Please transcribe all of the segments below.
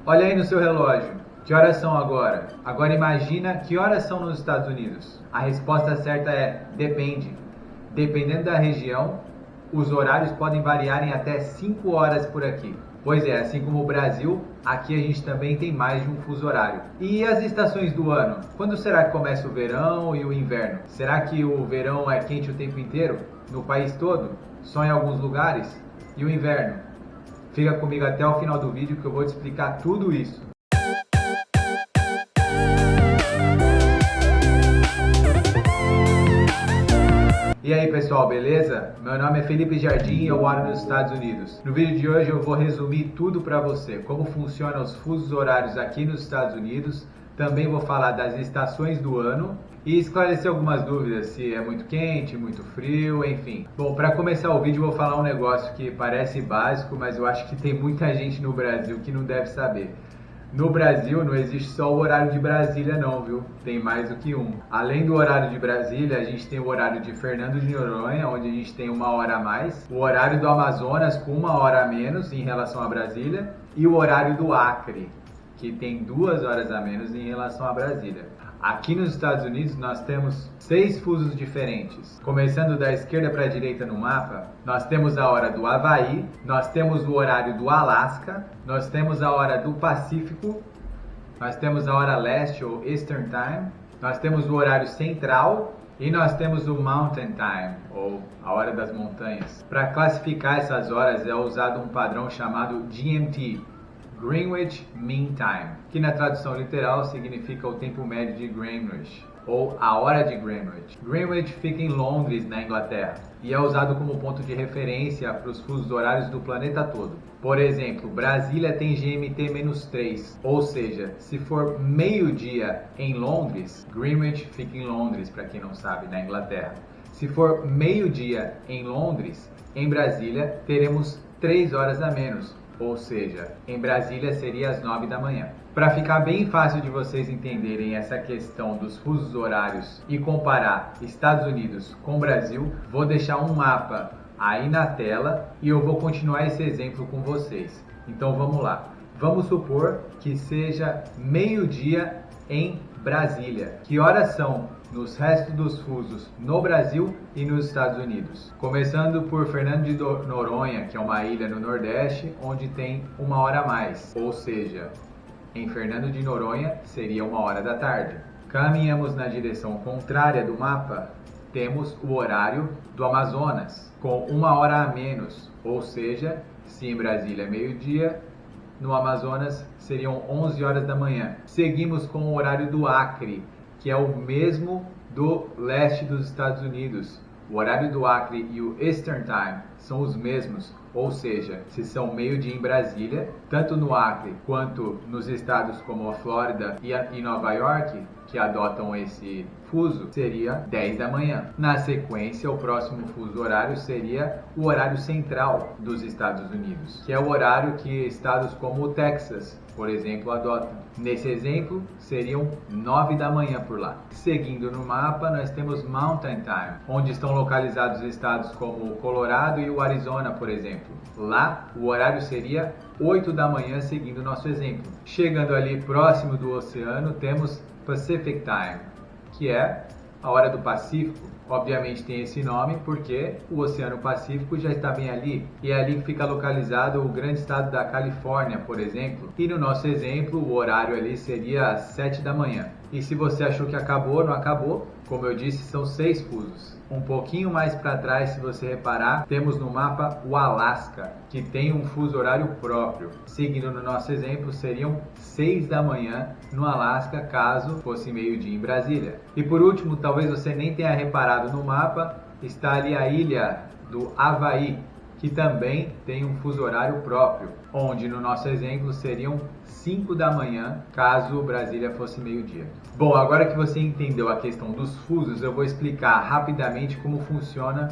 Olha aí no seu relógio. Que horas são agora? Agora imagina que horas são nos Estados Unidos. A resposta certa é depende. Dependendo da região, os horários podem variar em até 5 horas por aqui. Pois é, assim como o Brasil, aqui a gente também tem mais de um fuso horário. E as estações do ano? Quando será que começa o verão e o inverno? Será que o verão é quente o tempo inteiro? No país todo? Só em alguns lugares? E o inverno? Fica comigo até o final do vídeo que eu vou te explicar tudo isso. E aí pessoal, beleza? Meu nome é Felipe Jardim e eu moro nos Estados Unidos. No vídeo de hoje eu vou resumir tudo para você, como funcionam os fusos horários aqui nos Estados Unidos. Também vou falar das estações do ano e esclarecer algumas dúvidas, se é muito quente, muito frio, enfim. Bom, para começar o vídeo eu vou falar um negócio que parece básico, mas eu acho que tem muita gente no Brasil que não deve saber. No Brasil não existe só o horário de Brasília não, viu? Tem mais do que um. Além do horário de Brasília, a gente tem o horário de Fernando de Noronha, onde a gente tem 1 hora a mais. O horário do Amazonas com 1 hora a menos em relação a Brasília. E o horário do Acre, que tem 2 horas a menos em relação a Brasília. Aqui nos Estados Unidos nós temos 6 fusos diferentes. Começando da esquerda para a direita no mapa, nós temos a hora do Havaí, nós temos o horário do Alasca, nós temos a hora do Pacífico, nós temos a hora leste ou Eastern Time, nós temos o horário central e nós temos o Mountain Time, ou a hora das montanhas. Para classificar essas horas é usado um padrão chamado GMT, Greenwich Mean Time, que na tradução literal significa o tempo médio de Greenwich, ou a hora de Greenwich. Greenwich fica em Londres, na Inglaterra, e é usado como ponto de referência para os fusos horários do planeta todo. Por exemplo, Brasília tem GMT-3, ou seja, se for meio-dia em Londres, Greenwich fica em Londres, para quem não sabe, na Inglaterra. Se for meio-dia em Londres, em Brasília teremos 3 horas a menos. Ou seja, em Brasília seria às 9 da manhã. Para ficar bem fácil de vocês entenderem essa questão dos fusos horários e comparar Estados Unidos com Brasil, vou deixar um mapa aí na tela e eu vou continuar esse exemplo com vocês. Então vamos lá. Vamos supor que seja meio-dia em Brasília. Que horas são nos restos dos fusos no Brasil e nos Estados Unidos? Começando por Fernando de Noronha, que é uma ilha no Nordeste, onde tem 1 hora a mais. Ou seja, em Fernando de Noronha seria 1 hora da tarde. Caminhamos na direção contrária do mapa, temos o horário do Amazonas, com 1 hora a menos. Ou seja, se em Brasília é meio-dia, no Amazonas seriam 11 horas da manhã. Seguimos com o horário do Acre, que é o mesmo do leste dos Estados Unidos. O horário do Acre e o Eastern Time são os mesmos, ou seja, se são meio-dia em Brasília, tanto no Acre quanto nos estados como a Flórida e Nova York, que adotam esse fuso, seria 10 da manhã. Na sequência, o próximo fuso horário seria o horário central dos Estados Unidos, que é o horário que estados como o Texas, por exemplo, adotam. Nesse exemplo, seriam 9 da manhã por lá. Seguindo no mapa, nós temos Mountain Time, onde estão localizados estados como o Colorado e o Arizona, por exemplo. Lá, o horário seria 8 da manhã, seguindo o nosso exemplo. Chegando ali próximo do oceano, temos Pacific Time, que é a hora do Pacífico. Obviamente tem esse nome porque o Oceano Pacífico já está bem ali, e é ali que fica localizado o grande estado da Califórnia, por exemplo. E no nosso exemplo, o horário ali seria às 7 da manhã. E se você achou que acabou, não acabou. Como eu disse, são 6 fusos. Um pouquinho mais para trás, se você reparar, temos no mapa o Alasca, que tem um fuso horário próprio. Seguindo no nosso exemplo, seriam 6 da manhã no Alasca, caso fosse meio-dia em Brasília. E por último, talvez você nem tenha reparado no mapa, está ali a ilha do Havaí, que também tem um fuso horário próprio, onde no nosso exemplo seriam 5 da manhã, caso Brasília fosse meio-dia. Bom, agora que você entendeu a questão dos fusos, eu vou explicar rapidamente como funciona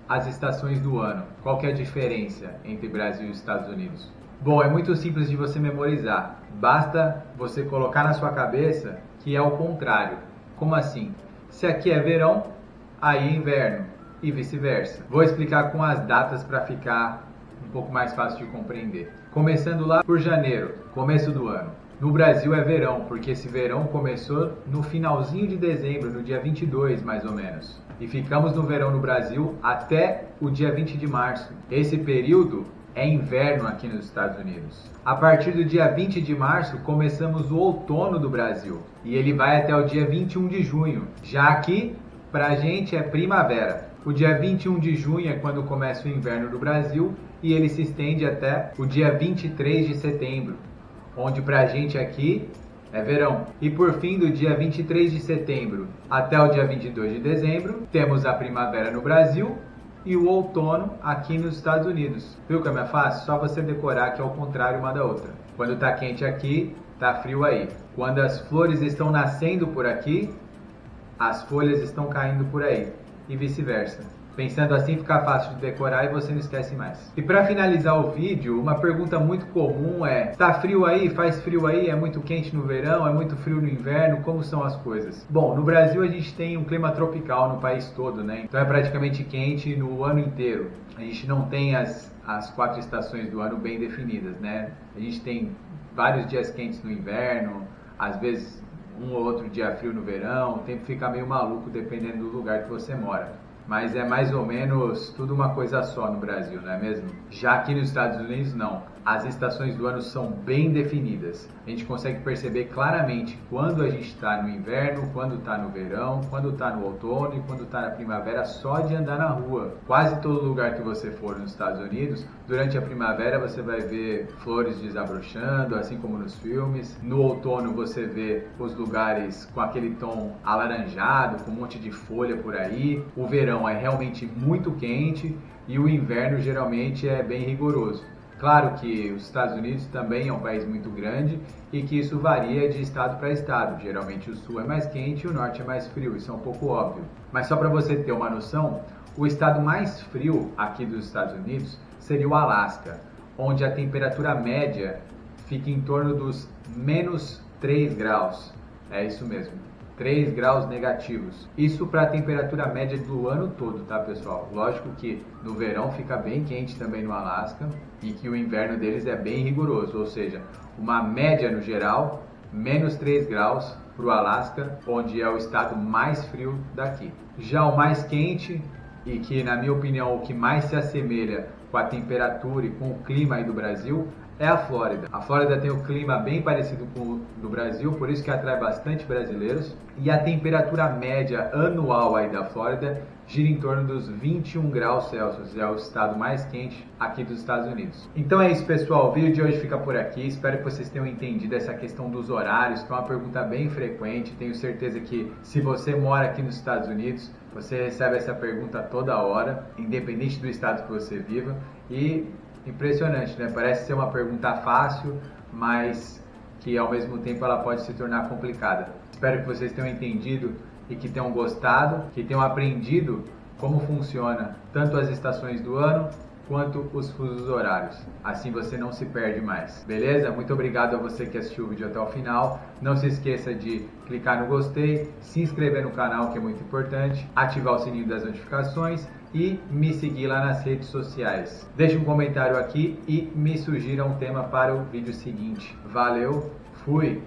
as estações do ano. Qual que é a diferença entre Brasil e Estados Unidos? Bom, é muito simples de você memorizar. Basta você colocar na sua cabeça que é o contrário. Como assim? Se aqui é verão, aí é inverno, e vice-versa. Vou explicar com as datas para ficar um pouco mais fácil de compreender. Começando lá por janeiro, começo do ano. No Brasil é verão, porque esse verão começou no finalzinho de dezembro, no dia 22 mais ou menos. E ficamos no verão no Brasil até o dia 20 de março. Esse período é inverno aqui nos Estados Unidos. A partir do dia 20 de março começamos o outono do Brasil e ele vai até o dia 21 de junho. Já aqui, pra gente é primavera. O dia 21 de junho é quando começa o inverno do Brasil e ele se estende até o dia 23 de setembro, onde pra gente aqui é verão. E por fim, do dia 23 de setembro até o dia 22 de dezembro, temos a primavera no Brasil e o outono aqui nos Estados Unidos. Viu como é fácil? Só você decorar que é o contrário uma da outra. Quando tá quente aqui, tá frio aí. Quando as flores estão nascendo por aqui, as folhas estão caindo por aí. E vice-versa. Pensando assim fica fácil de decorar e você não esquece mais. E para finalizar o vídeo, uma pergunta muito comum é: tá frio aí? Faz frio aí? É muito quente no verão? É muito frio no inverno? Como são as coisas? Bom, no Brasil a gente tem um clima tropical no país todo, né? Então é praticamente quente no ano inteiro. A gente não tem as 4 estações do ano bem definidas, né? A gente tem vários dias quentes no inverno, às vezes um ou outro dia frio no verão, o tempo fica meio maluco dependendo do lugar que você mora. Mas é mais ou menos tudo uma coisa só no Brasil, não é mesmo? Já aqui nos Estados Unidos, não. As estações do ano são bem definidas. A gente consegue perceber claramente quando a gente está no inverno, quando está no verão, quando está no outono e quando está na primavera, só de andar na rua. Quase todo lugar que você for nos Estados Unidos, durante a primavera você vai ver flores desabrochando, assim como nos filmes. No outono você vê os lugares com aquele tom alaranjado, com um monte de folha por aí. O verão é realmente muito quente e o inverno geralmente é bem rigoroso. Claro que os Estados Unidos também é um país muito grande e que isso varia de estado para estado. Geralmente o sul é mais quente e o norte é mais frio, isso é um pouco óbvio. Mas só para você ter uma noção, o estado mais frio aqui dos Estados Unidos seria o Alasca, onde a temperatura média fica em torno dos menos 3 graus. É isso mesmo. 3 graus negativos. Isso para a temperatura média do ano todo, tá, pessoal? Lógico que no verão fica bem quente também no Alasca e que o inverno deles é bem rigoroso, ou seja, uma média no geral, menos 3 graus para o Alasca, onde é o estado mais frio daqui. Já o mais quente, e que na minha opinião o que mais se assemelha com a temperatura e com o clima aí do Brasil, é a Flórida. A Flórida tem um clima bem parecido com o do Brasil, por isso que atrai bastante brasileiros. E a temperatura média anual aí da Flórida gira em torno dos 21 graus Celsius. É o estado mais quente aqui dos Estados Unidos. Então é isso, pessoal. O vídeo de hoje fica por aqui. Espero que vocês tenham entendido essa questão dos horários, que é uma pergunta bem frequente. Tenho certeza que se você mora aqui nos Estados Unidos, você recebe essa pergunta toda hora, independente do estado que você viva. E impressionante, né? Parece ser uma pergunta fácil, mas que ao mesmo tempo ela pode se tornar complicada. Espero que vocês tenham entendido e que tenham gostado, que tenham aprendido como funciona tanto as estações do ano quanto os fusos horários. Assim você não se perde mais. Beleza? Muito obrigado a você que assistiu o vídeo até o final. Não se esqueça de clicar no gostei, se inscrever no canal, que é muito importante, ativar o sininho das notificações e me seguir lá nas redes sociais. Deixe um comentário aqui e me sugira um tema para o vídeo seguinte. Valeu, fui!